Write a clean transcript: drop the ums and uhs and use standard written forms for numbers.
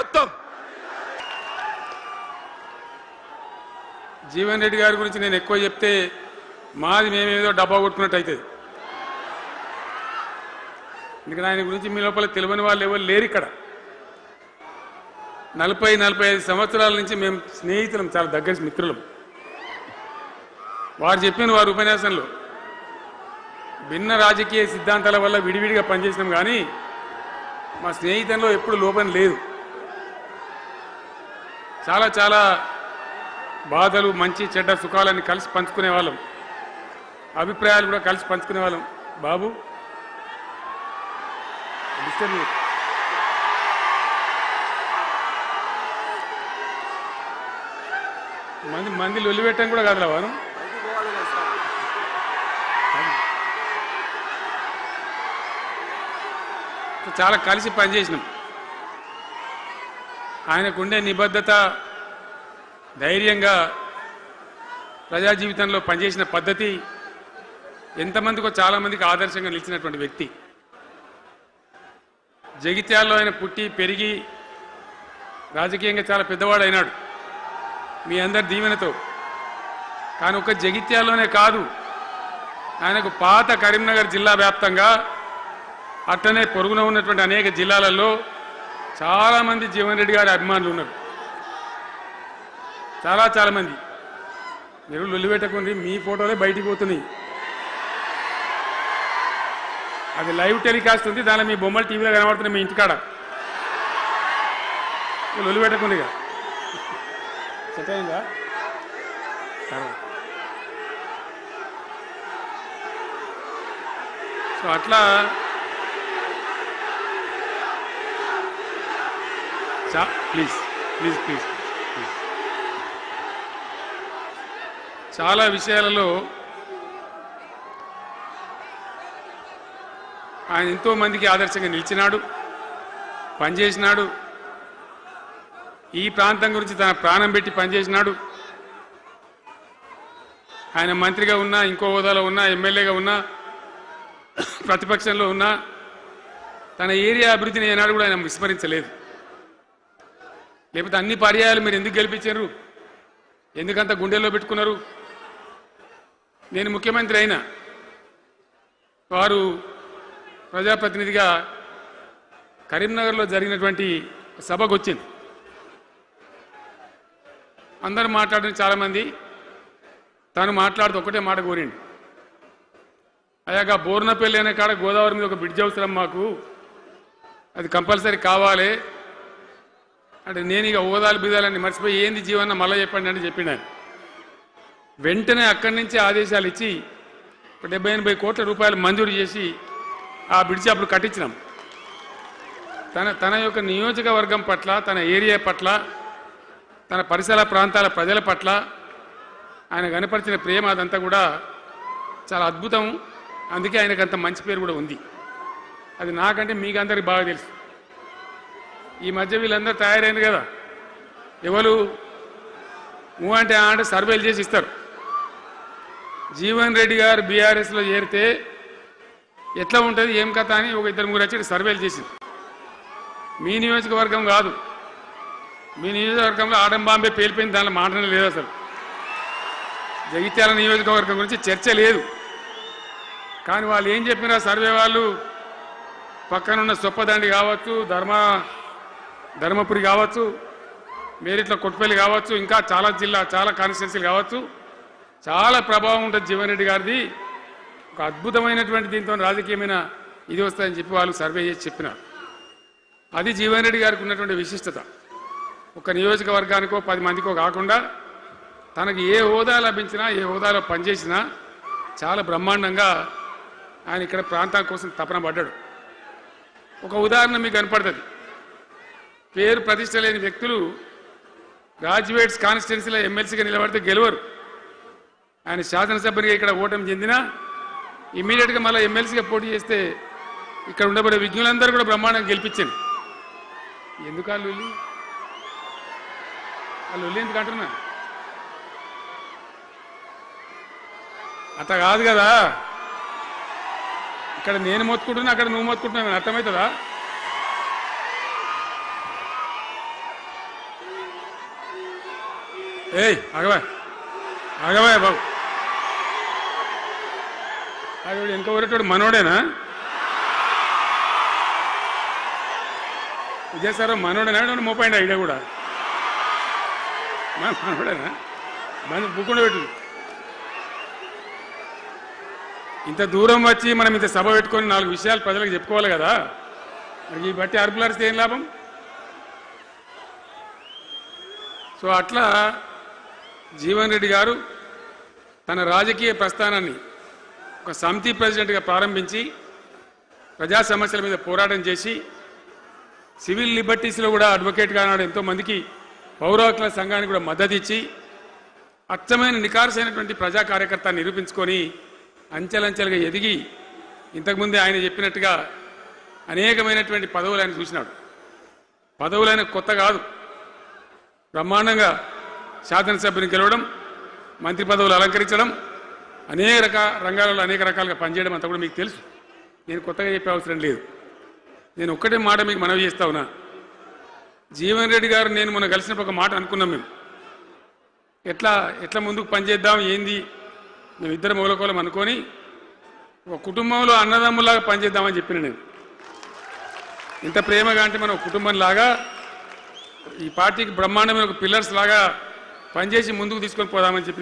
నాయకత్వం. జీవన్ రెడ్డి గారి గురించి నేను ఎక్కువ చెప్తే మాది మేమేదో డబ్బా కొట్టుకున్నట్టు అవుతుంది. ఎందుకంటే ఆయన గురించి మీ లోపల తెలియని వాళ్ళు ఎవరు లేరు ఇక్కడ. 40-45 సంవత్సరాల నుంచి మేము స్నేహితులం, చాలా దగ్గర మిత్రులం. వారు చెప్పిన వారి ఉపన్యాసంలో భిన్న రాజకీయ సిద్ధాంతాల వల్ల విడివిడిగా పనిచేసినాం, కానీ మా స్నేహితంలో ఎప్పుడు లోపం లేదు. చాలా చాలా బాధలు, మంచి చెడ్డ సుఖాలన్నీ కలిసి పంచుకునే వాళ్ళం, అభిప్రాయాలు కూడా కలిసి పంచుకునే వాళ్ళం. బాబు మంది లొల్లి పెట్టడం కూడా కాదురా వారు. చాలా కలిసి పనిచేసినాం. ఆయనకుండే నిబద్ధత, ధైర్యంగా ప్రజా జీవితంలో పనిచేసిన పద్ధతి ఎంతమందికో చాలామందికి ఆదర్శంగా నిలిచినటువంటి వ్యక్తి. జగిత్యాల్లో ఆయన పుట్టి పెరిగి రాజకీయంగా చాలా పెద్దవాడు అయినాడు మీ అందరి దీవెనతో. కానీ ఒక జగిత్యాల్లోనే కాదు, ఆయనకు పాత కరీంనగర్ జిల్లా వ్యాప్తంగా అట్లనే పొరుగున ఉన్నటువంటి అనేక జిల్లాలలో చాలామంది జీవన్ రెడ్డి గారి అభిమానులు ఉన్నారు. చాలా చాలా మంది. మీరు లొల్లి పెట్టకుండి, మీ ఫోటోలే బయటికి పోతున్నాయి. అది లైవ్ టెలికాస్ట్ ఉంది, దానిలో మీ బొమ్మలు టీవీలో కనబడుతున్నాయి మీ ఇంటికాడ. లొల్లి పెట్టకుండి. ఇక సెట్ అయిందా? సో అట్లా ప్లీజ్ ప్లీజ్ ప్లీజ్ ప్లీజ్ చాలా విషయాలలో ఆయన ఎంతో మందికి ఆదర్శంగా నిలిచినాడు, పనిచేసినాడు. ఈ ప్రాంతం గురించి తన ప్రాణం పెట్టి పనిచేసినాడు. ఆయన మంత్రిగా ఉన్నా, ఇంకో హోదాలో ఉన్నా, ఎమ్మెల్యేగా ఉన్నా, ప్రతిపక్షంలో ఉన్నా తన ఏరియా అభివృద్ధిని ఏనాడు కూడా ఆయన విస్మరించలేదు. లేకపోతే అన్ని పర్యాయాలు మీరు ఎందుకు గెలిపించారు, ఎందుకంత గుండెల్లో పెట్టుకున్నారు? నేను ముఖ్యమంత్రి అయినా వారు ప్రజాప్రతినిధిగా కరీంనగర్లో జరిగినటువంటి సభకు వచ్చింది. అందరూ మాట్లాడిన చాలామంది, తను మాట్లాడుతూ ఒకటే మాట కోరిండు. అయ్యాక బోర్నపల్లి అనే కాడ గోదావరి మీద ఒక బ్రిడ్జ్ అవసరం మాకు, అది కంపల్సరీ కావాలి అంటే నేను ఇక హోదాలు బిదాలని మర్చిపోయి ఏంది జీవన్న మళ్ళీ చెప్పండి అంటే చెప్పిండాను. వెంటనే అక్కడి నుంచి ఆదేశాలు ఇచ్చి 70-80 కోట్ల రూపాయలు మంజూరు చేసి ఆ బ్రిడ్జి అప్పుడు కట్టించినాం. తన యొక్క నియోజకవర్గం పట్ల, తన ఏరియా పట్ల, తన పరిసర ప్రాంతాల ప్రజల పట్ల ఆయన కనపరిచిన ప్రేమ అదంతా కూడా చాలా అద్భుతం. అందుకే ఆయనకు అంత మంచి పేరు కూడా ఉంది. అది నాకంటే మీకు అందరికి బాగా తెలుసు. ఈ మధ్య వీళ్ళందరూ తయారైంది కదా, ఎవరు అంటే అంటే సర్వేలు చేసి ఇస్తారు. జీవన్ రెడ్డి గారు బీఆర్ఎస్లో చేరితే ఎట్లా ఉంటుంది ఏం కథ అని ఒక 2-3 వచ్చి సర్వేలు చేసింది. మీ నియోజకవర్గం కాదు, మీ నియోజకవర్గంలో ఆడం బాంబే పేలిపోయింది, దానిలో మాటనే లేదు. అసలు జగిత్యాల నియోజకవర్గం గురించి చర్చ లేదు. కానీ వాళ్ళు ఏం చెప్పినా సర్వే వాళ్ళు పక్కనున్న సొప్పదండి కావచ్చు, ధర్మపురి కావచ్చు, మేరిట్ల కొట్టుపల్లి కావచ్చు, ఇంకా చాలా కాన్స్టిట్యున్సీలు కావచ్చు, చాలా ప్రభావం ఉంటుంది జీవన్ రెడ్డి గారిది. ఒక అద్భుతమైనటువంటి దీంతో రాజకీయమైన ఇది వస్తుందని చెప్పి వాళ్ళు సర్వే చేసి చెప్పినారు. అది జీవన్ రెడ్డి గారికి ఉన్నటువంటి విశిష్టత. ఒక నియోజకవర్గానికో 10 మందికో కాకుండా తనకు ఏ హోదా లభించినా, ఏ హోదాలో పనిచేసినా చాలా బ్రహ్మాండంగా ఆయన ఇక్కడ ప్రాంతం కోసం తపన పడ్డాడు. ఒక ఉదాహరణ మీకు కనపడుతుంది. పేరు ప్రతిష్ట లేని వ్యక్తులు గ్రాడ్యుయేట్స్ కాన్స్టిట్యున్సీలో ఎమ్మెల్సీగా నిలబడితే గెలవరు. ఆయన శాసనసభ్యునిగా ఇక్కడ ఓటమి చెందినా ఇమ్మీడియట్గా మళ్ళీ ఎమ్మెల్సీగా పోటీ చేస్తే ఇక్కడ ఉండబడే విజ్ఞులందరూ కూడా బ్రహ్మాండంగా గెలిపించాను. ఎందుకు వాళ్ళు ఎందుకు అంటున్నా? అట్లా కాదు కదా. ఇక్కడ నేను మొత్తుకుంటున్నా, అక్కడ నువ్వు మొత్తుకుంటున్నావు, అర్థమవుతుందా? ఏయ్ ఆగవా ఆగవా బాబు ఆవిడ వెనక ఊరేటోడు మనోడేనా విజయసారం మనోడేనా మోపండి ఐడియా కూడా మనోడేనా మన బుక్కుండా పెట్టు ఇంత దూరం వచ్చి మనం ఇంత సభ పెట్టుకొని 4 విషయాలు ప్రజలకు చెప్పుకోవాలి కదా మరి ఈ బట్టి అరుపులరిస్తే ఏం లాభం సో అట్లా జీవన్ రెడ్డి గారు తన రాజకీయ ప్రస్థానాన్ని ఒక సమితి ప్రెసిడెంట్గా ప్రారంభించి ప్రజా సమస్యల మీద పోరాటం చేసి సివిల్ లిబర్టీస్లో కూడా అడ్వకేట్గా నాడు ఎంతోమందికి పౌర హక్కుల సంఘానికి కూడా మద్దతు ఇచ్చి అచ్చమైన నికార్సైనటువంటి ప్రజా కార్యకర్త నిరూపించుకొని అంచెలంచెలుగా ఎదిగి ఇంతకుముందే ఆయన చెప్పినట్టుగా అనేకమైనటువంటి పదవులు ఆయన చూసినాడు పదవులైన కొత్త కాదు బ్రహ్మాండంగా శాసనసభ్యుని గెలవడం మంత్రి పదవులు అలంకరించడం అనేక రంగాలలో అనేక రకాలుగా పనిచేయడం అంతా కూడా మీకు తెలుసు నేను కొత్తగా చెప్పే అవసరం లేదు నేను ఒక్కటే మాట మీకు మనవి చేస్తా ఉన్నా జీవన్ రెడ్డి గారు నేను మొన్న కలిసినప్పుడు ఒక మాట అనుకున్నాం మేము ఎట్లా ముందుకు పనిచేద్దాం ఏంది మేము ఇద్దరు మూలకోలం అనుకొని ఒక కుటుంబంలో అన్నదమ్ములాగా పనిచేద్దామని చెప్పిన నేను ఇంత ప్రేమగా అంటే మనం కుటుంబంలాగా ఈ పార్టీకి బ్రహ్మాండమైన ఒక పిల్లర్స్ లాగా పనిచేసి ముందుకు తీసుకొని పోదామని చెప్పి